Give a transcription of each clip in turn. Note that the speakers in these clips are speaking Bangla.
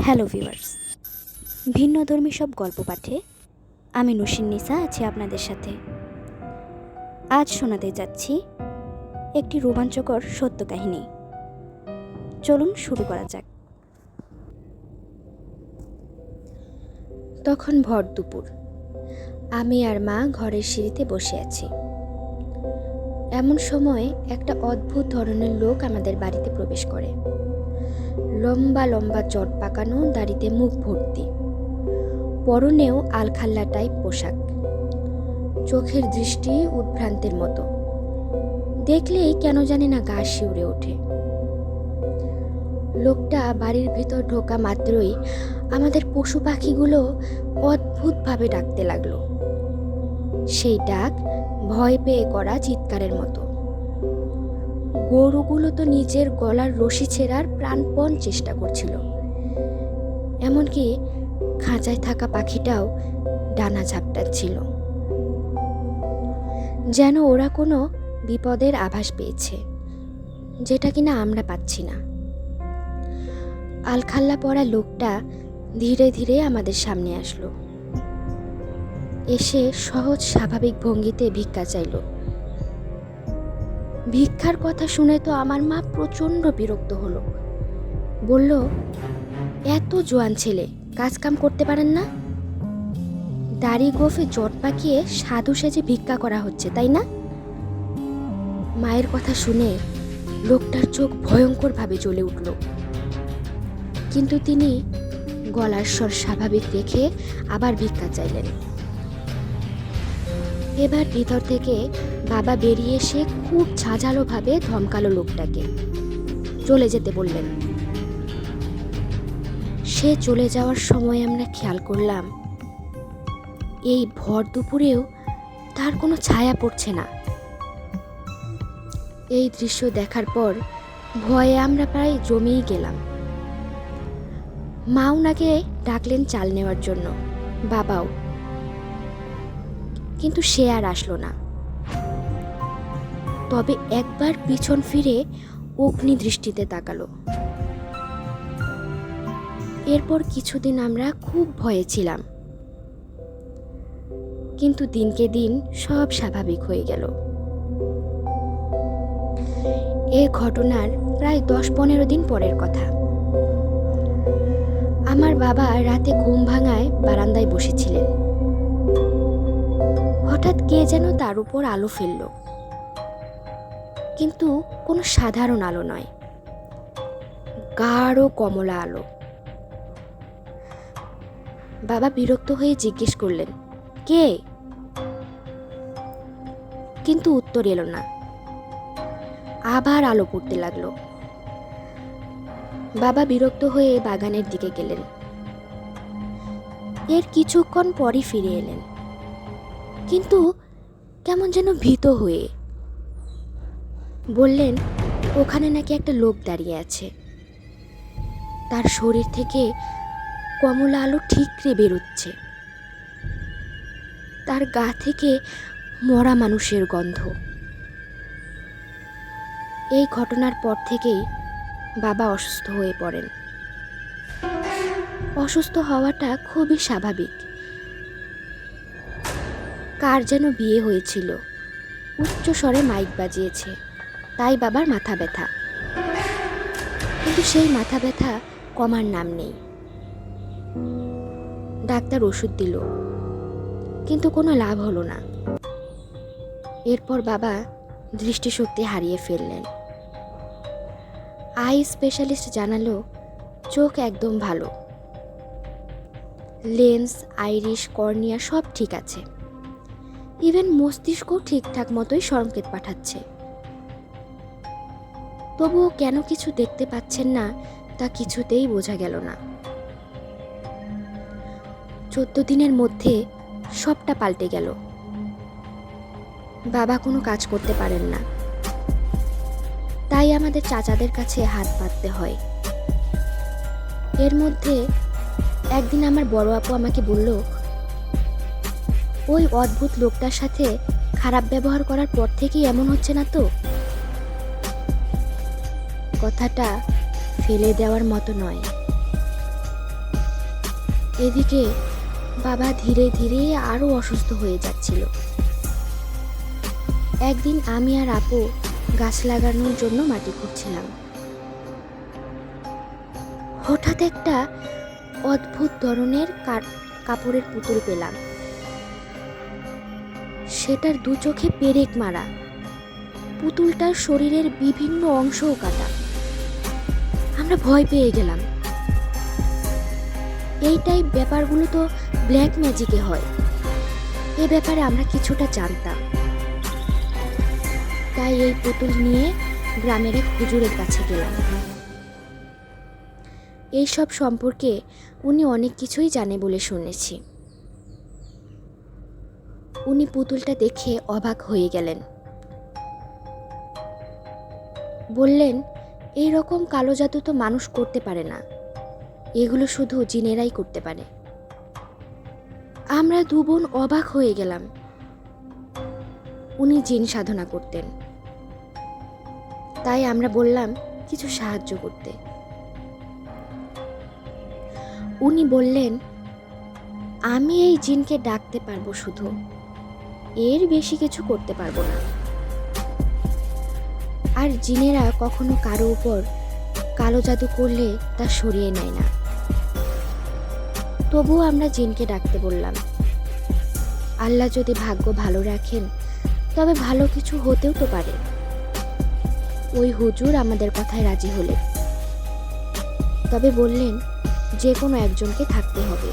হ্যালো ভিউয়ার্স, ভিন্নধর্মী সব গল্প পাঠে আমি নুসিন নিসা আছি আপনাদের সাথে। আজ শোনাতে যাচ্ছি একটি রোমাঞ্চকর সত্য কাহিনী। চলুন শুরু করা যাক। তখন ভর দুপুর, আমি আর মা ঘরের সিঁড়িতে বসে আছি। এমন সময় একটা অদ্ভুত ধরনের লোক আমাদের বাড়িতে প্রবেশ করে। লম্বা লম্বা চট পাকানো দাড়িতে মুখ ভর্তি, পরনেও আলখাল্লা টাইপ পোশাক, চোখের দৃষ্টি উদ্ভ্রান্তের মতো। দেখলেই কেন জানি না গা শিউরে ওঠে। লোকটা বাড়ির ভিতর ঢোকা মাত্রই আমাদের পশু পাখিগুলো অদ্ভুতভাবে ডাকতে লাগলো। সেই ডাক ভয় পেয়ে করা চিৎকারের মতো। গরুগুলো তো নিজের গলার রশি ছেঁড়ার প্রাণপণ চেষ্টা করছিল। এমনকি খাঁচায় থাকা পাখিটাও ডানা ঝাপটাচ্ছিল, যেন ওরা কোনো বিপদের আভাস পেয়েছে, যেটা কিনা আমরা পাচ্ছি না। আলখাল্লা পরা লোকটা ধীরে ধীরে আমাদের সামনে আসলো। এসে সহজ স্বাভাবিক ভঙ্গিতে ভিক্ষা চাইল। ভিক্ষার কথা শুনে তো আমার মা প্রচণ্ড বিরক্ত হলো। বলল, এত জোয়ান ছেলে, কাজ কাম করতে পারেন না? দাড়ি গোফে জট পাকিয়ে সাধু সেজে ভিক্ষা করা হচ্ছে, তাই না? মায়ের কথা শুনে লোকটার চোখ ভয়ঙ্করভাবে জ্বলে উঠল, কিন্তু তিনি গলার স্বর স্বাভাবিক রেখে আবার ভিক্ষা চাইলেন। এবার ভিতর থেকে বাবা বেরিয়ে এসে খুব ঝাঁঝালোভাবে ধমকালো লোকটাকে, চলে যেতে বললেন। সে চলে যাওয়ার সময় আমরা খেয়াল করলাম, এই ভর দুপুরেও তার কোনো ছায়া পড়ছে না। এই দৃশ্য দেখার পর ভয়ে আমরা প্রায় জমেই গেলাম। মা ওনাকে ডাকলেন চাল নেওয়ার জন্য, বাবাও, কিন্তু সে আর আসলো না। তবে একবার পিছন ফিরে অগ্নি দৃষ্টিতে তাকালো। এরপর কিছুদিন আমরা খুব ভয়ে ছিলাম, কিন্তু দিনকে দিন সব স্বাভাবিক হয়ে গেল। এ ঘটনার প্রায় 10-15 দিন পরের কথা। আমার বাবা রাতে ঘুম ভাঙায় বারান্দায় বসেছিলেন। হঠাৎ কে যেন তার উপর আলো ফেলল, কিন্তু কোনো সাধারণ আলো নয়, গাঢ় কমলা আলো। বাবা বিরক্ত হয়ে জিজ্ঞেস করলেন, কে? কিন্তু উত্তর এলো না। আবার আলো পড়তে লাগলো। বাবা বিরক্ত হয়ে বাগানের দিকে গেলেন। এর কিছুক্ষণ পরই ফিরে এলেন, কিন্তু কেমন যেন ভীত হয়ে। বললেন, ওখানে নাকি একটা লোক দাঁড়িয়ে আছে। তার শরীর থেকে কমলা আলো ঠিকরে বেরোচ্ছে। তার গা থেকে মরা মানুষের গন্ধ। এই ঘটনার পর থেকেই বাবা অসুস্থ হয়ে পড়েন। অসুস্থ হওয়াটা খুবই স্বাভাবিক। কার যেন বিয়ে হয়েছিল, উচ্চ স্বরে মাইক বাজিয়েছে, তাই বাবার মাথা ব্যথা। কিন্তু সেই মাথা ব্যথা কমার নাম নেই। ডাক্তার ওষুধ দিল, কিন্তু কোনো লাভ হলো না। এরপর বাবা দৃষ্টিশক্তি হারিয়ে ফেললেন। আই স্পেশালিস্ট জানালো, চোখ একদম ভালো, লেন্স, আইরিশ, কর্নিয়া সব ঠিক আছে। ইভেন মস্তিষ্ক ঠিকঠাক মতোই সংকেত পাঠাচ্ছে। তবুও কেন কিছু দেখতে পাচ্ছেন না তা কিছুতেই বোঝা গেল না। 14 দিনের মধ্যে সবটা পাল্টে গেল। বাবা কোনো কাজ করতে পারেন না, তাই আমাদের চাচাদের কাছে হাত পাততে হয়। এর মধ্যে একদিন আমার বড় আপু আমাকে বলল, ওই অদ্ভুত লোকটার সাথে খারাপ ব্যবহার করার পর থেকেই এমন হচ্ছে না তো? কথাটা ফেলে দেওয়ার মতো নয়। এদিকে বাবা ধীরে ধীরে আরো অসুস্থ হয়ে যাচ্ছিল। একদিন আমি আর আপু গাছ লাগানোর জন্য মাটি খুঁড়ছিলাম। হঠাৎ একটা অদ্ভুত ধরনের কাপড়ের পুতুল পেলাম। সেটার দু চোখে পেরেক মারা, পুতুলটার শরীরের বিভিন্ন অংশও কাটা। আমরা ভয় পেয়ে গেলাম। এই টাইপ ব্যাপারগুলো তো ব্ল্যাক ম্যাজিকে হয়, এ ব্যাপারে আমরা কিছুটা জানতাম। তাই এই পুতুল নিয়ে গ্রামের এক হুজুরের কাছে গেলাম। এইসব সম্পর্কে উনি অনেক কিছুই জানে বলে শুনেছি। উনি পুতুলটা দেখে অবাক হয়ে গেলেন। বললেন, এই রকম কালো জাদু তো মানুষ করতে পারে না, এগুলো শুধু জিনেরাই করতে পারে। আমরা দু বোন অবাক হয়ে গেলাম। উনি জিন সাধনা করতেন, তাই আমরা বললাম কিছু সাহায্য করতে। উনি বললেন, আমি এই জিনকে ডাকতে পারবো শুধু, এর বেশি কিছু করতে পারবো না। আর জিনেরা কখনো কারো উপর কালো জাদু করলে তা সরিয়ে নেয় না। তবুও আমরা জিনকে ডাকতে বললাম। আল্লাহ যদি ভাগ্য ভালো রাখেন তবে ভালো কিছু হতেও তো পারে। ওই হুজুর আমাদের কথায় রাজি হলেন, তবে বললেন যে কোনো একজনকে থাকতে হবে,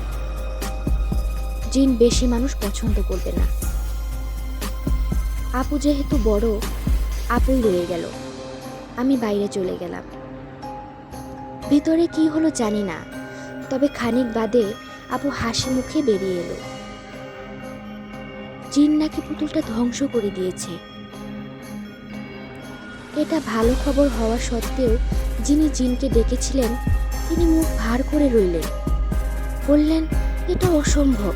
জিন বেশি মানুষ পছন্দ করবে না। আপু যেহেতু বড়, আপুই রয়ে গেল, আমি বাইরে চলে গেলাম। ভিতরে কি হলো জানি না, তবে খানিক বাদে আপু হাসি মুখে বেরিয়ে এলো। জিন নাকি পুতুলটা ধ্বংস করে দিয়েছে। এটা ভালো খবর হওয়া সত্ত্বেও যিনি জিনকে ডেকেছিলেন তিনি মুখ ভার করে রইলেন। বললেন, এটা অসম্ভব,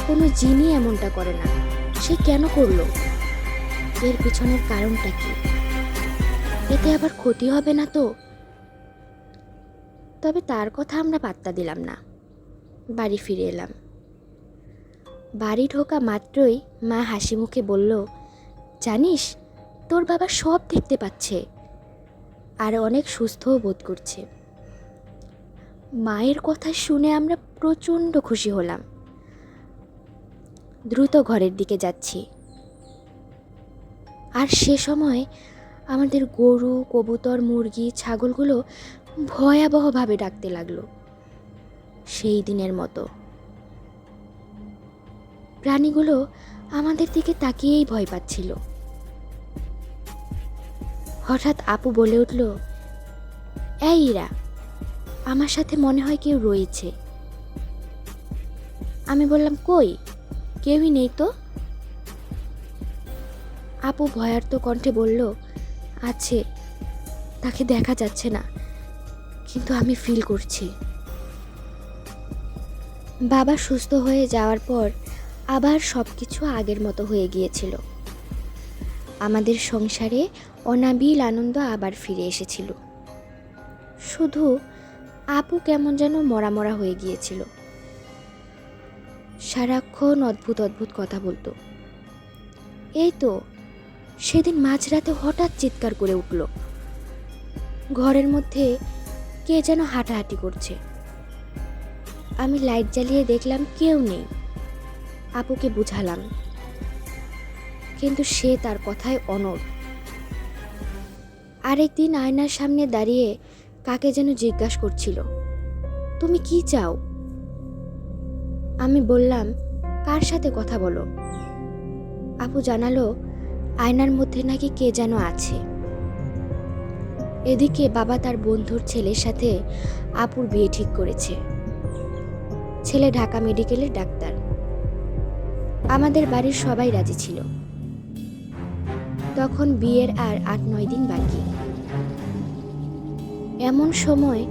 কোনো জিনই এমনটা করে না। সে কেন করলো? এর পিছনের কারণটা কি? এতে আবার ক্ষতি হবে না তো? তবে তার কথা আমরা পাত্তা দিলাম না, বাড়ি ফিরে এলাম। বাড়ি ঢোকা মাত্রই মা হাসি মুখে বলল, জানিস তোর বাবা সব দেখতে পাচ্ছে আর অনেক সুস্থও বোধ করছে। মায়ের কথা শুনে আমরা প্রচণ্ড খুশি হলাম। দ্রুত ঘরের দিকে যাচ্ছি। আর সে সময় আমাদের গরু, কবুতর, মুরগি, ছাগলগুলো ভয়াবহভাবে ডাকতে লাগলো, সেই দিনের মতো। প্রাণীগুলো আমাদের দিকে তাকিয়েই ভয় পাচ্ছিল। হঠাৎ আপু বলে উঠল, এই ইরা, আমার সাথে মনে হয় কেউ রয়েছে। আমি বললাম, কই, কেউই নেই তো। আপু ভয়ার্ত কণ্ঠে বলল, আছে, তাকে দেখা যাচ্ছে না, কিন্তু আমি ফিল করছি। বাবা সুস্থ হয়ে যাওয়ার পর আবার সব কিছু আগের মতো হয়ে গিয়েছিল। আমাদের সংসারে অনাবিল আনন্দ আবার ফিরে এসেছিল। শুধু আপু কেমন যেন মরা মরা হয়ে গিয়েছিল। সারাক্ষণ অদ্ভুত অদ্ভুত কথা বলতো। এই তো সেদিন মাঝরাতে হঠাৎ চিৎকার করে উঠল। ঘরের মধ্যে কে যেন হাঁটাহাঁটি করছে। আমি লাইট জ্বালিয়ে দেখলাম কেউ নেই। আপুকে বুঝালাম, কিন্তু সে তার কথায় অনড়। আরেকদিন আয়নার সামনে দাঁড়িয়ে কাকে যেন জিজ্ঞাসা করছিল, তুমি কি চাও? আমি বললাম, কার সাথে কথা বলো? আপু জানালো, আয়নার মধ্যে নাকি কে যেন আছে। এদিকে বাবা তার বন্ধুর ছেলের সাথে আপুর বিয়ে ঠিক করেছে। ছেলে ঢাকা মেডিকেলের ডাক্তার। আমাদের বাড়ির সবাই রাজি ছিল। তখন বিয়ের আর ৮-৯ দিন বাকি। এমন সময়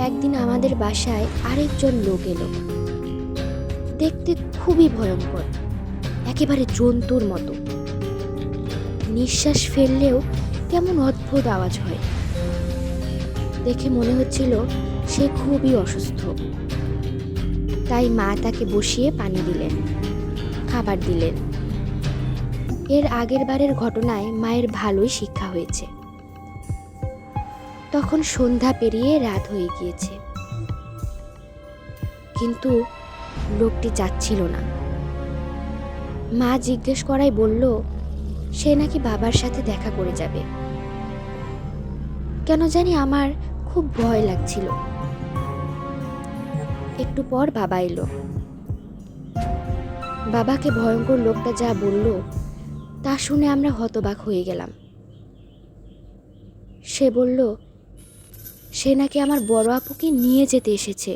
একদিন আমাদের বাসায় আরেকজন লোক এলো। দেখতে খুবই ভয়ঙ্কর, একেবারে জন্তুর মতো। নিঃশ্বাস ফেললেও কেমন অদ্ভুত আওয়াজ হয়। দেখে মনে হচ্ছিল সে খুবই অসুস্থ। তাই মা তাকে বসিয়ে পানি দিলেন, খাবার দিলেন। এর আগের বারের ঘটনায় মায়ের ভালোই শিক্ষা হয়েছে। তখন সন্ধ্যা পেরিয়ে রাত হয়ে গিয়েছে, কিন্তু লোকটি যাচ্ছিল না। মা জিজ্ঞেস করায় বলল সে নাকি বাবার সাথে দেখা করে যাবে। কেন জানি আমার খুব ভয় লাগছিল। একটু পর বাবা এলো। বাবাকে ভয়ঙ্কর লোকটা যা বলল তা শুনে আমরা হতবাক হয়ে গেলাম। সে বলল সে নাকি আমার বড় আপুকে নিয়ে যেতে এসেছে,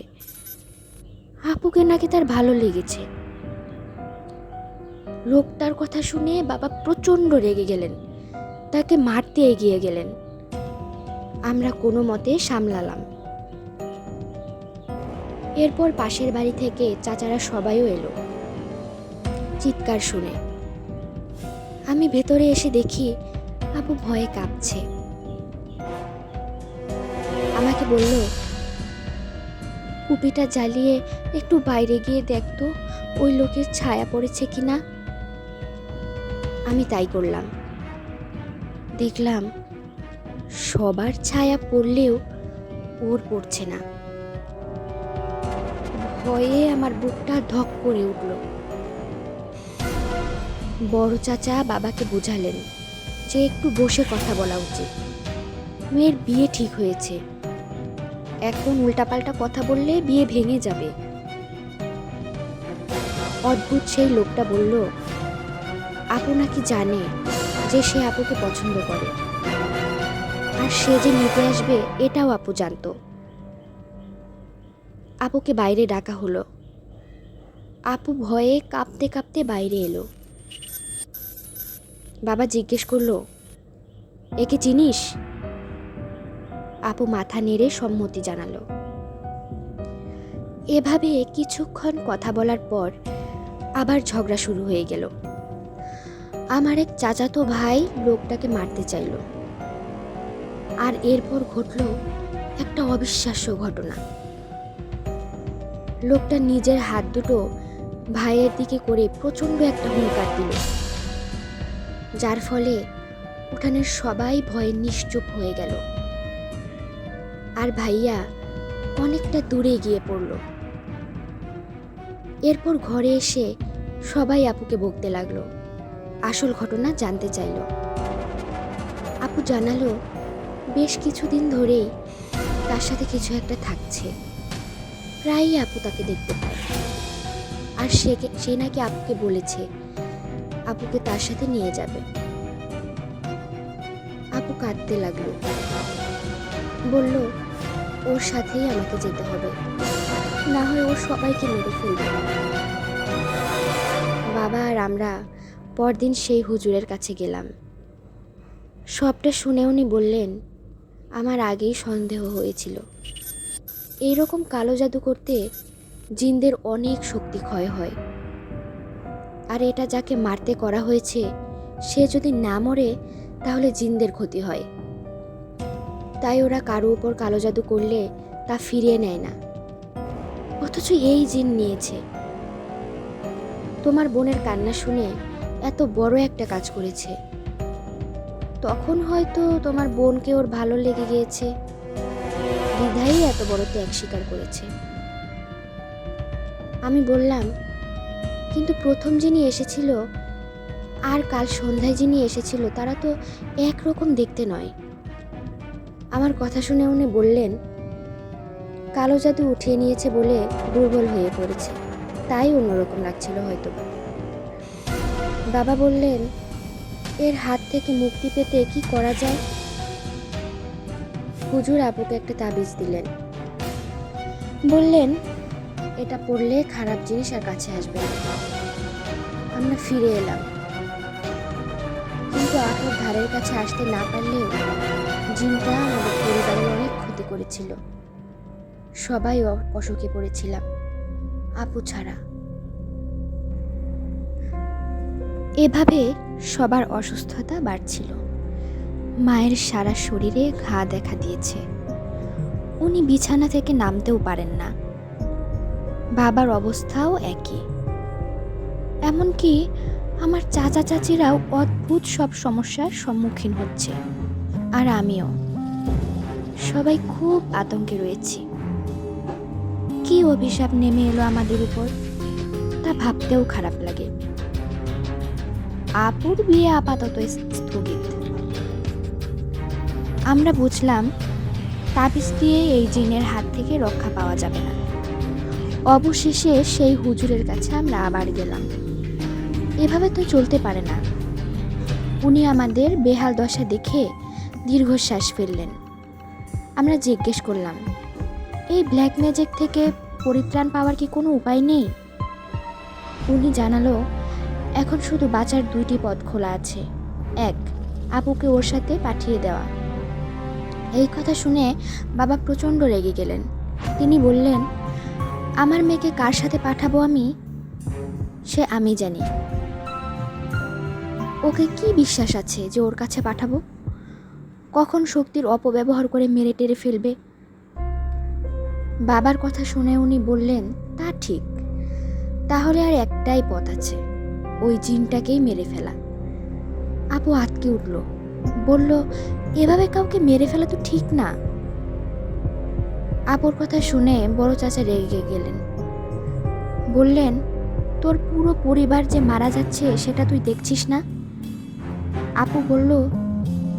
আপুকে নাকি তার ভালো লেগেছে। লোকটার কথা শুনে বাবা প্রচণ্ড রেগে গেলেন, তাকে মারতে এগিয়ে গেলেন। আমরা কোনো মতে সামলালাম। এরপর পাশের বাড়ি থেকে চাচারা সবাইও এলো চিৎকার শুনে। আমি ভেতরে এসে দেখি আপু ভয়ে কাঁপছে। আমাকে বলল কুপিটা জ্বালিয়ে একটু বাইরে গিয়ে দেখতো ওই লোকের ছায়া পড়েছে কিনা। আমি তাই করলাম। দেখলাম সবার ছায়া পড়লেও ওর পড়ছে না। ভয়ে আমার বুকটা ধক করে উঠল। বড় চাচা বাবাকে বোঝালেন যে একটু বসে কথা বলা উচিত, মেয়ের বিয়ে ঠিক হয়েছে, এখন উল্টাপাল্টা কথা বললে বিয়ে ভেঙে যাবে। অদ্ভুত সেই লোকটা বলল আপু নাকি জানে যে সে আপুকে পছন্দ করে, আর সে যে নিতে আসবে এটাও আপু জানতো। আপুকে বাইরে ডাকা হলো। আপু ভয়ে কাঁপতে কাঁপতে বাইরে এলো। বাবা জিজ্ঞেস করলো একে চিনিস? আপু মাথা নেড়ে সম্মতি জানালো। এভাবে কিছুক্ষণ কথা বলার পর আবার ঝগড়া শুরু হয়ে গেল। আমার এক চাচাতো ভাই লোকটাকে মারতে চাইল। আর এরপর ঘটল একটা অবিশ্বাস্য ঘটনা। লোকটা নিজের হাত দুটো ভাইয়ের দিকে করে প্রচণ্ড একটা হুঙ্কার দিল, যার ফলে উঠানের সবাই ভয়ে নিশ্চুপ হয়ে গেল। আর ভাইয়া অনেকটা দূরে গিয়ে পড়ল। এরপর ঘরে এসে সবাই আপুকে বকতে লাগলো, আসল ঘটনা জানতে চাইল। আপু জানালো বেশ কিছুদিন ধরেই তার সাথে কিছু একটা থাকছে, প্রায়ই আপু তাকে দেখতে পায়। আর সে নাকি আপুকে বলেছে আপুকে তার সাথে নিয়ে যাবে। আপু কাঁদতে লাগলো, বলল ওর সাথেই আমাকে যেতে হবে, না হয় ও সবাইকে মেরে ফেলবে। বাবা আর আমরা পরদিন সেই হুজুরের কাছে গেলাম। সবটা শুনে উনি বললেন আমার আগেই সন্দেহ হয়েছিল, এইরকম কালো জাদু করতে জিনদের অনেক শক্তি ক্ষয় হয়, আর এটা যাকে মারতে করা হয়েছে সে যদি না মরে তাহলে জিনদের ক্ষতি হয়। তাই ওরা কারো উপর কালো জাদু করলে তা ফিরিয়ে নেয় না, অথচ এই জিন নিয়েছে। তোমার বোনের কান্না শুনে এত বড় একটা কাজ করেছে, তখন হয়তো তোমার বোনকে ওর ভালো লেগে গিয়েছে, বিধায়ী এত বড় ত্যাগ স্বীকার করেছে। আমি বললাম কিন্তু প্রথম যিনি এসেছিল আর কাল সন্ধ্যায় যিনি এসেছিল তারা তো একরকম দেখতে নয়। আমার কথা শুনে উনি বললেন কালো জাদু উঠিয়ে নিয়েছে বলে দুর্বল হয়ে পড়েছে, তাই অন্যরকম লাগছিল হয়তো। বাবা বললেন এর হাত থেকে মুক্তি পেতে কি করা যায়? হুজুর আপুকে একটা তাবিজ দিলেন, বললেন এটা পড়লে খারাপ জিনিস আর কাছে আসবে না। আমরা ফিরে এলাম, কিন্তু আপুর ধারের কাছে আসতে না পারলেও জিনটা আমাদের পরিবারের অনেক ক্ষতি করেছিল। সবাই অসুখে পড়েছিলাম, আপু ছাড়া। এভাবে সবার অসুস্থতা বাড়ছিল। মায়ের সারা শরীরে ঘা দেখা দিয়েছে, উনি বিছানা থেকে নামতেও পারেন না। বাবার অবস্থাও একই। এমনকি আমার চাচা চাচিরাও অদ্ভুত সব সমস্যার সম্মুখীন হচ্ছে, আর আমিও। সবাই খুব আতঙ্কে রয়েছি। কি অভিশাপ নেমে এলো আমাদের উপর, তা ভাবতেও খারাপ লাগে। আপুর বিয়ে আপাতত স্থগিত। আমরা বুঝলাম তাবিজ দিয়ে এই জিনের হাত থেকে রক্ষা পাওয়া যাবে না। অবশেষে সেই হুজুরের কাছে আমরা আবার গেলাম। এভাবে তো চলতে পারে না। উনি আমাদের বেহাল দশা দেখে দীর্ঘশ্বাস ফেললেন। আমরা জিজ্ঞেস করলাম, এই ব্ল্যাক ম্যাজিক থেকে পরিত্রাণ পাওয়ার কি কোনো উপায় নেই? উনি জানালো, এখন শুধু বাঁচার দুইটি পথ খোলা আছে। এক, আপুকে ওর সাথে পাঠিয়ে দেওয়া। এই কথা শুনে বাবা প্রচণ্ড রেগে গেলেন। তিনি বললেন, আমার মেয়েকে কার সাথে পাঠাবো আমি? সে আমি জানি। ওকে কি বিশ্বাস আছে যে ওর কাছে পাঠাবো? কখন শক্তির অপব্যবহার করে মেরে টেরে ফেলবে। বাবার কথা শুনে উনি বললেন, তা ঠিক, তাহলে আর একটাই পথ আছে, ওই জিনটাকেই মেরে ফেলা। আপু আটকে উঠল, বলল, এভাবে কাউকে মেরে ফেলা তো ঠিক না। আপুর কথা শুনে বড় চাচা রেগে গেলেন। বললেন, তোর পুরো পরিবার যে মারা যাচ্ছে সেটা তুই দেখছিস না? আপু বলল,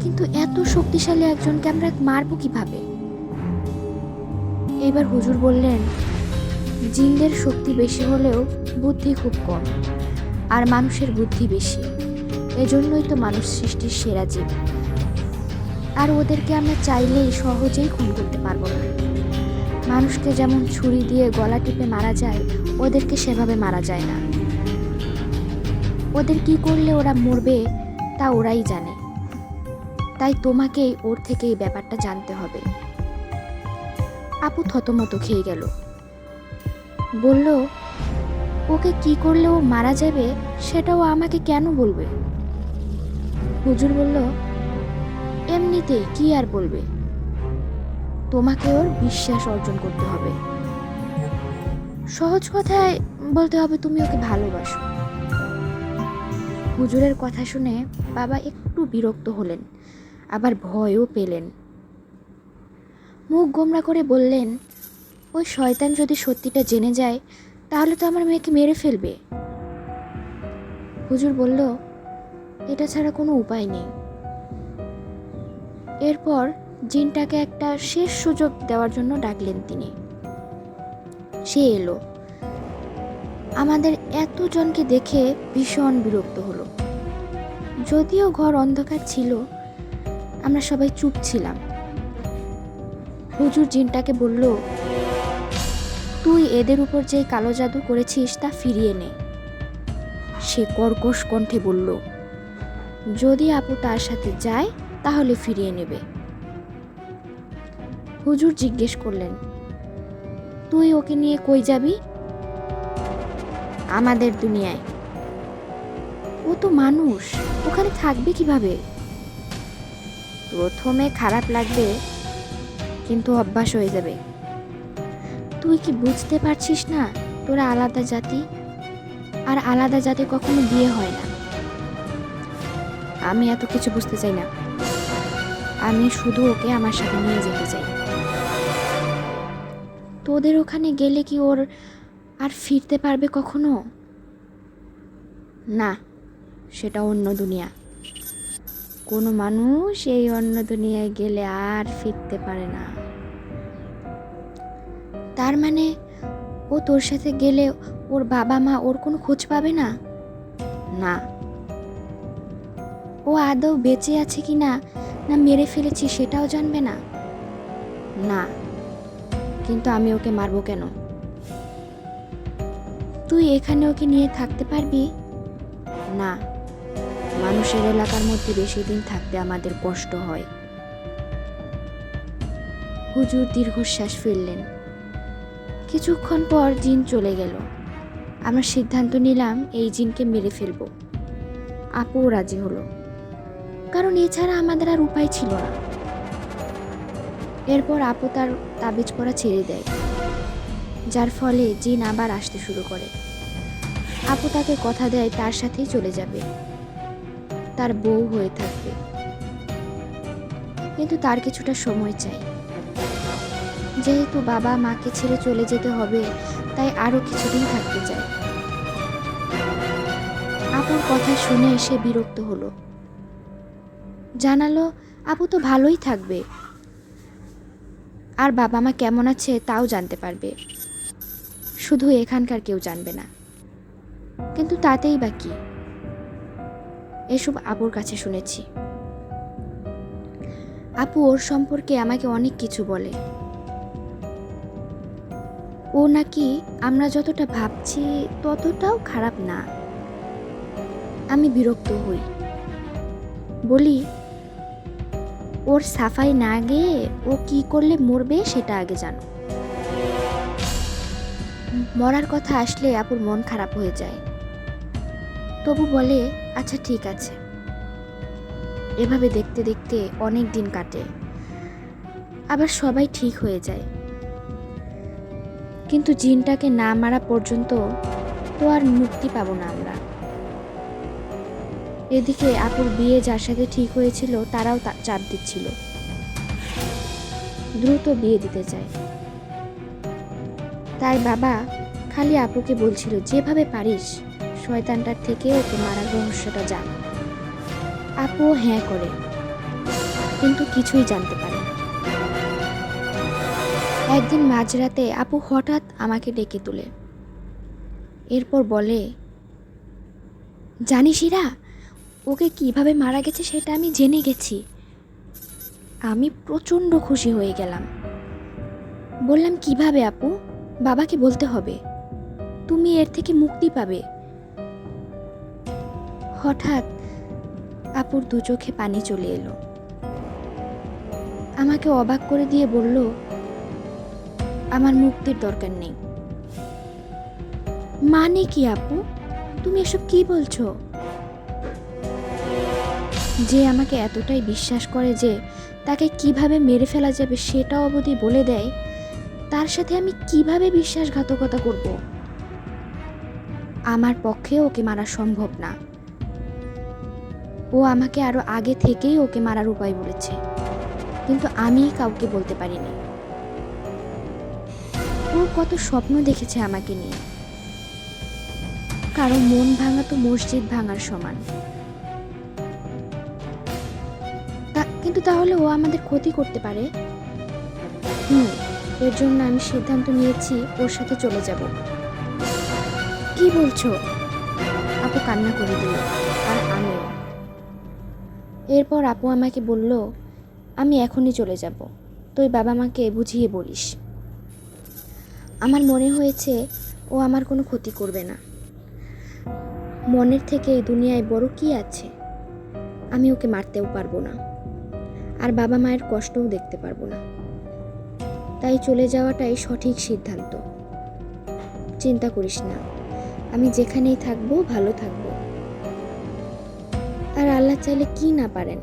কিন্তু এত শক্তিশালী একজনকে আমরা মারবো কিভাবে? এবার হুজুর বললেন, জিনদের শক্তি বেশি হলেও বুদ্ধি খুব কম, আর মানুষের বুদ্ধি বেশি। এজন্যই তো মানুষ সৃষ্টির সেরা জীব। আর ওদেরকে আমরা চাইলেই সহজেই খুন করতে পারবো না। মানুষকে যেমন ছুরি দিয়ে গলা টিপে মারা যায়, ওদেরকে সেভাবে মারা যায় না। ওদের কি করলে ওরা মরবে তা ওরাই জানে। তাই তোমাকেই ওর থেকে এই ব্যাপারটা জানতে হবে। আপু থতমত খেয়ে গেল। বলল, ওকে কি করলে ও মারা যাবে সেটাও আমাকে কেন বলবে? হুজুর বলল, এমনিতেই কি আর বলবে, তোমাকে ওর বিশ্বাস অর্জন করতে হবে। সহজ কথায় বলতে হবে, তুমি ওকে ভালোবাসো। হুজুরের কথা শুনে বাবা একটু বিরক্ত হলেন, আবার ভয়ও পেলেন। মুখ গোমড়া করে বললেন, ওই শয়তান যদি সত্যিটা জেনে যায় তাহলে তো আমার মেয়েকে মেরে ফেলবে। হুজুর বলল, এটা ছাড়া কোনো উপায় নেই। এরপর জিনটাকে একটা শেষ সুযোগ দেওয়ার জন্য ডাকলেন তিনি। সে এলো। আমাদের এতজনকে দেখে ভীষণ বিরক্ত হলো। যদিও ঘর অন্ধকার ছিল, আমরা সবাই চুপ ছিলাম। হুজুর জিনটাকে বলল, তুই এদের উপর যে কালো জাদু করেছিস তা ফিরিয়ে নে। সে কর্কশ কণ্ঠে বলল, যদি আপু তার সাথে যায় তাহলে ফিরিয়ে নেবে। হুজুর জিজ্ঞেস করলেন, তুই ওকে নিয়ে কই যাবি? আমাদের দুনিয়ায়। ও তো মানুষ, ওখানে থাকবে কিভাবে? প্রথমে খারাপ লাগবে, কিন্তু অভ্যাস হয়ে যাবে। তুই কি বুঝতে পারছিস না, তোরা আলাদা জাতি, আর আলাদা জাতি কখনো বিয়ে হয় না। আমি এত কিছু বুঝতে চাই না। আমি শুধু ওকে আমার সাথে নিয়ে যেতে চাই। তোদের ওখানে গেলে কি ওর আর ফিরতে পারবে কখনো? না, সেটা অন্য দুনিয়া। কোনো মানুষ এই অন্য দুনিয়ায় গেলে আর ফিরতে পারে না। তার মানে ও তোর সাথে গেলে ওর বাবা মা ওর কোনো খোঁজ পাবে না? না। ও আদৌ বেঁচে আছে কি না, না মেরে ফেলেছি সেটাও জানবে না? না। কিন্তু আমি ওকে মারবো কেন? তুই এখানে ওকে নিয়ে থাকতে পারবি? না, মানুষের এলাকার মধ্যে বেশি দিন থাকতে আমাদের কষ্ট হয়। হুজুর দীর্ঘশ্বাস ফেললেন। কিছুক্ষণ পর জিন চলে গেল। আমরা সিদ্ধান্ত নিলাম এই জিনকে মেরে ফেলবো। আপুও রাজি হলো, কারণ এছাড়া আমাদের আর উপায় ছিল না। এরপর আপু তার তাবিজ পরা ছেড়ে দেয়। যার ফলে জিন আবার আসতে শুরু করে। আপু তাকে কথা দেয় তার সাথেই চলে যাবে, তার বউ হয়ে থাকবে, কিন্তু তার কিছুটা সময় চাই। যেহেতু বাবা মাকে ছেড়ে চলে যেতে হবে, তাই আরও কিছুদিন থাকতে চায়। আপুর কথা শুনে সে বিরক্ত হলো, জানালো আপু তো ভালোই থাকবে, আর বাবা মা কেমন আছে তাও জানতে পারবে, শুধু এখানকার কেউ জানবে না। কিন্তু তাতেই বা কি, এসব আপুর কাছে শুনেছি। আপু ওর সম্পর্কে আমাকে অনেক কিছু বলে। ও নাকি আমরা যতটা ভাবছি ততটাও খারাপ না। আমি বিরক্ত হই, বলি ওর সাফাই না গিয়ে ও কি করলে মরবে সেটা আগে জানো। মরার কথা আসলে আপুর মন খারাপ হয়ে যায়, তবু বলে আচ্ছা ঠিক আছে। এভাবে দেখতে দেখতে অনেক দিন কাটে, আবার সবাই ঠিক হয়ে যায়। কিন্তু জিনটাকে না মারা পর্যন্ত তো আর মুক্তি পাবো না আমরা। এদিকে আপুর বিয়ে যার সাথে ঠিক হয়েছিল তারাও চাপ দিচ্ছিল, দ্রুত বিয়ে দিতে চায়। তাই বাবা খালি আপুকে বলছিল যেভাবে পারিস শয়তানটার থেকে ওকে মারার রহস্যটা জান। আপুও হ্যাঁ করে, কিন্তু কিছুই জানতে পারে না। একদিন মাঝরাতে আপু হঠাৎ আমাকে ডেকে তুলে, এরপর বলে জানিস ইরা, ওকে কিভাবে মারা গেছে সেটা আমি জেনে গেছি। আমি প্রচণ্ড খুশি হয়ে গেলাম। বললাম কিভাবে আপু? বাবাকে বলতে হবে, তুমি এর থেকে মুক্তি পাবে। হঠাৎ আপুর দু চোখে পানি চলে এলো, আমাকে অবাক করে দিয়ে বলল আমার মুক্তির দরকার নেই। মানে কি আপু, তুমি এসব কি বলছো? যে আমাকে এতটাই বিশ্বাস করে যে তাকে কিভাবে মেরে ফেলা যাবে সেটা অবধি বলে দেয়, তার সাথে আমি কিভাবে বিশ্বাসঘাতকতা করব? আমার পক্ষে ওকে মারা সম্ভব না। ও আমাকে আরো আগে থেকেই ওকে মারার উপায় বলেছে, কিন্তু আমি কাউকে বলতে পারিনি। ও কত স্বপ্ন দেখেছে আমাকে নিয়ে, কারো মন ভাঙা তো মসজিদ ভাঙার সমান। কিন্তু তাহলে ও আমাদের ক্ষতি করতে পারে। এর জন্য আমি সিদ্ধান্ত নিয়েছি ওর সাথে চলে যাব। কি বলছো? আপু কান্না করে দিল, আর আমিও। এরপর আপু আমাকে বলল আমি এখনই চলে যাব, তুই বাবা মাকে বুঝিয়ে বলিস। আমার মনে হয়েছে ও আমার কোনো ক্ষতি করবে না। মনের থেকে এই দুনিয়ায় বড় কি আছে? আমি ওকে মারতেও পারবো না, আর বাবা মায়ের কষ্টও দেখতে পারবো না। তাই চলে যাওয়াটাই সঠিক সিদ্ধান্ত। চিন্তা করিস না, আমি যেখানেই থাকবো ভালো থাকবো। আর আল্লাহ চাইলে কি না পারেন,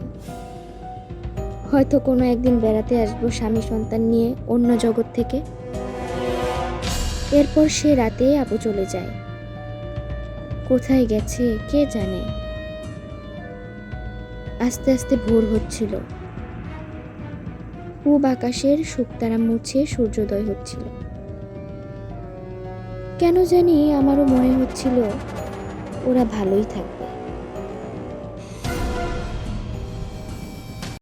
হয়তো কোনো একদিন বেড়াতে আসবো স্বামী সন্তান নিয়ে অন্য জগৎ থেকে। এরপর সে রাতে আপু চলে যায়, কোথায় গেছে কে জানে। আস্তে আস্তে ভোর হচ্ছিল, পূব আকাশের শুকতারা মুছে সূর্যোদয় হচ্ছিল। কেন জানি আমারও মনে হচ্ছিল ওরা ভালোই থাকবে।